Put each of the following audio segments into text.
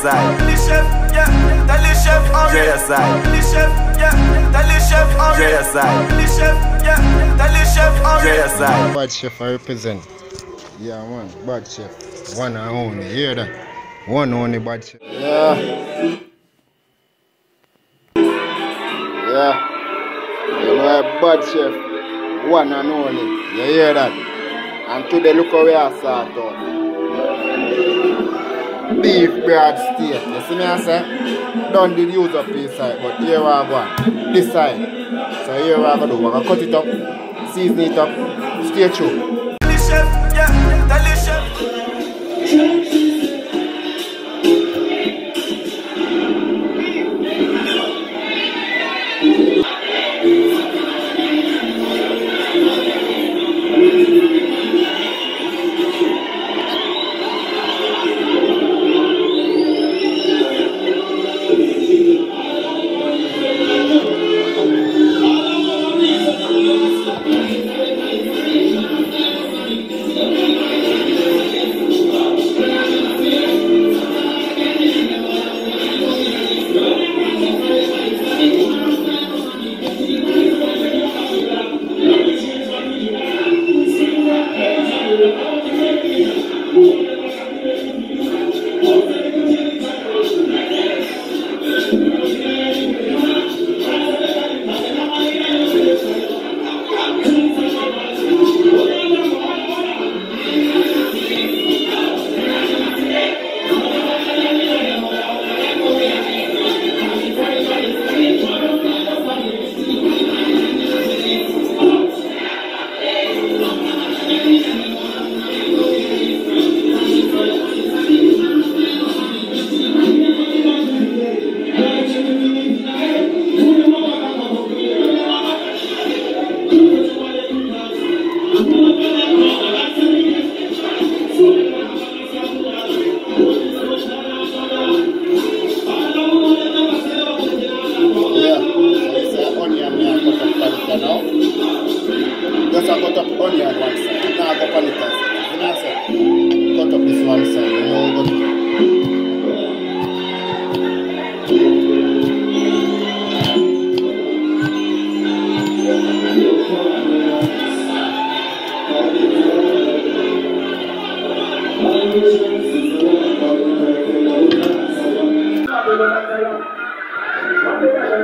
Riverside. Bad chef I represent. Yeah man, bad chef. One and only, you hear that? One only bad chef. Yeah. Yeah. You know a bad chef. One and only. You hear that? And today look how we are start out. Beef bread steak. You see me I say? Don't did use up this side, but here we are going. This side. So here we are going to do. We're going to cut it up, season it up, stay true.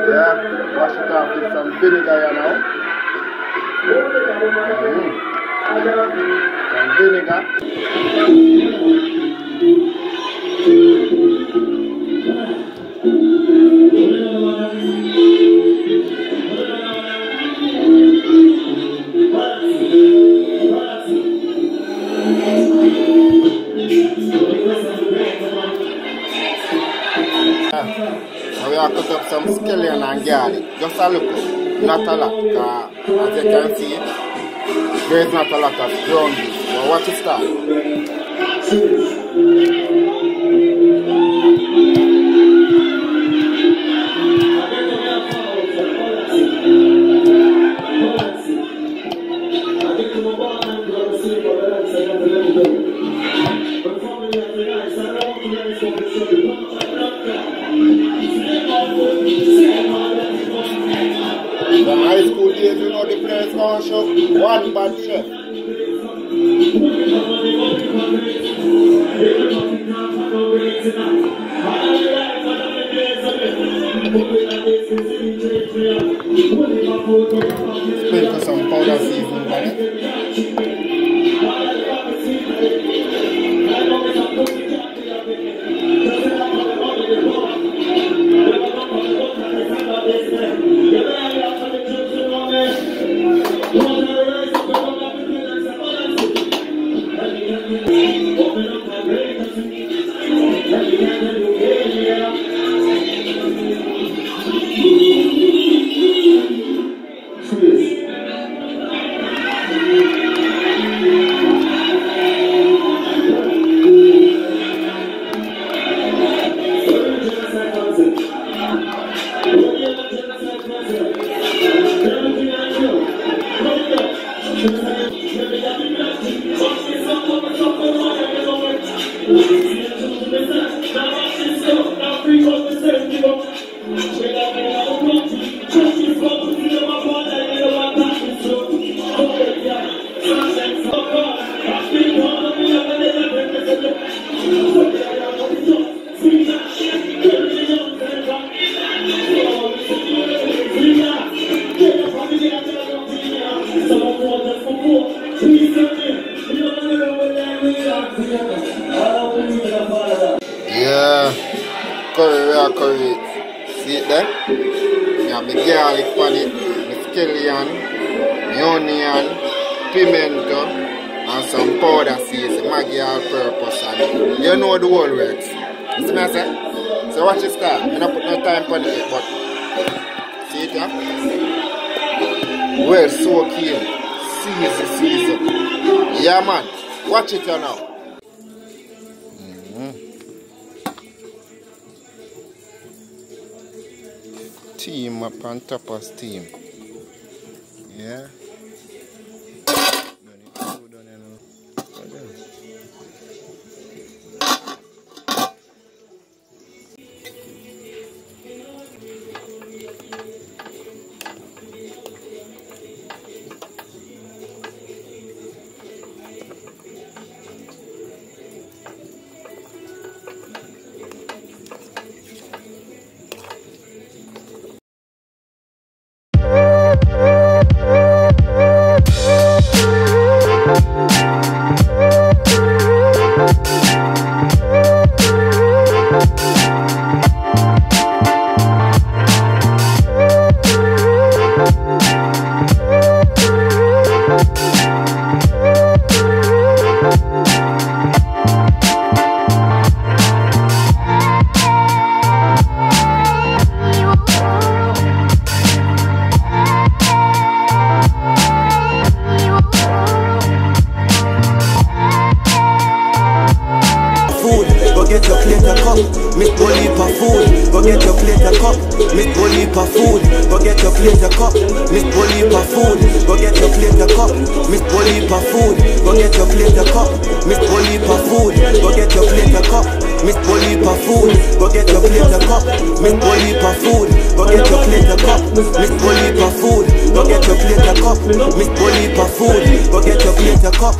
Yeah, wash it off with some vinegar you know. Some vinegar. We have cut up some scallion and garlic, just a little, not a lot, as you can see, there is not a lot of ground beef, but watch it start. The high school days, you know, the place gonna show one bad chef. Sprinkle some powder seasoning on it. curry. See it there? You have the garlic on it, the scallion, the onion, pimento, and some powder seeds, Maggi all-purpose, and you know the whole works. You see me I say? So watch this style. I don't put no time on it, but see it here? Well, so keen. Season. Yeah man, watch it here now. Steam up on top of steam. Yeah. Miss Bully for food, go get your plate a cup. Miss Bully for food, go get your plate a cup. Miss Bully for food, go get your plate a cup. Miss Bully for food, go get your plate a cup. Miss Bully for food, go get your plate a cup. Miss Bully for food, go get your plate a cup. Miss Bully for food, go get your plate a cup. Miss Bully for food, go get your plate a cup. Miss Bully for food, go get your plate a cup.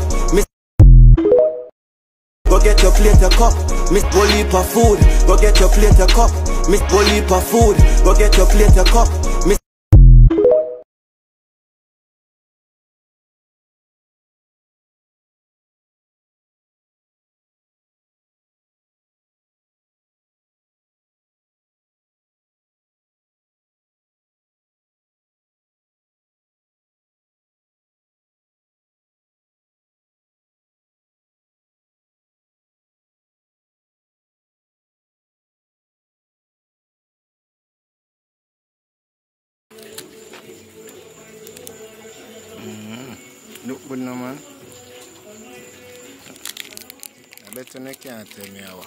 Go get your plate a cup. Miss Bully for food, go get your plate a cup. Miss Bully for food, go get your plate a cup. Miss Look good no man. I bet you can't tell me how.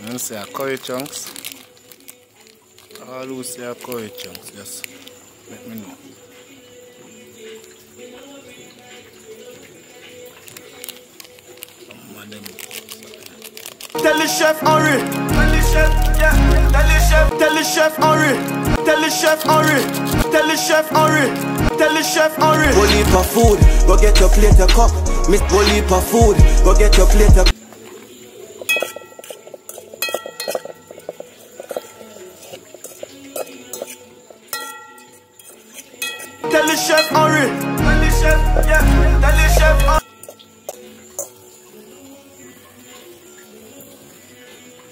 You say a curry chunks. All who say a curry chunks, just let me know. Tell the chef hurry. Tell the chef, yeah. Tell the chef, tell the chef hurry. Tell the chef hurry. Tell the chef hurry. Tell the chef hurry. Bully for food, go get your plate a cup. Miss Bully for food, go get your plate a cup. Tell the chef hurry. Tell the chef, yeah. Tell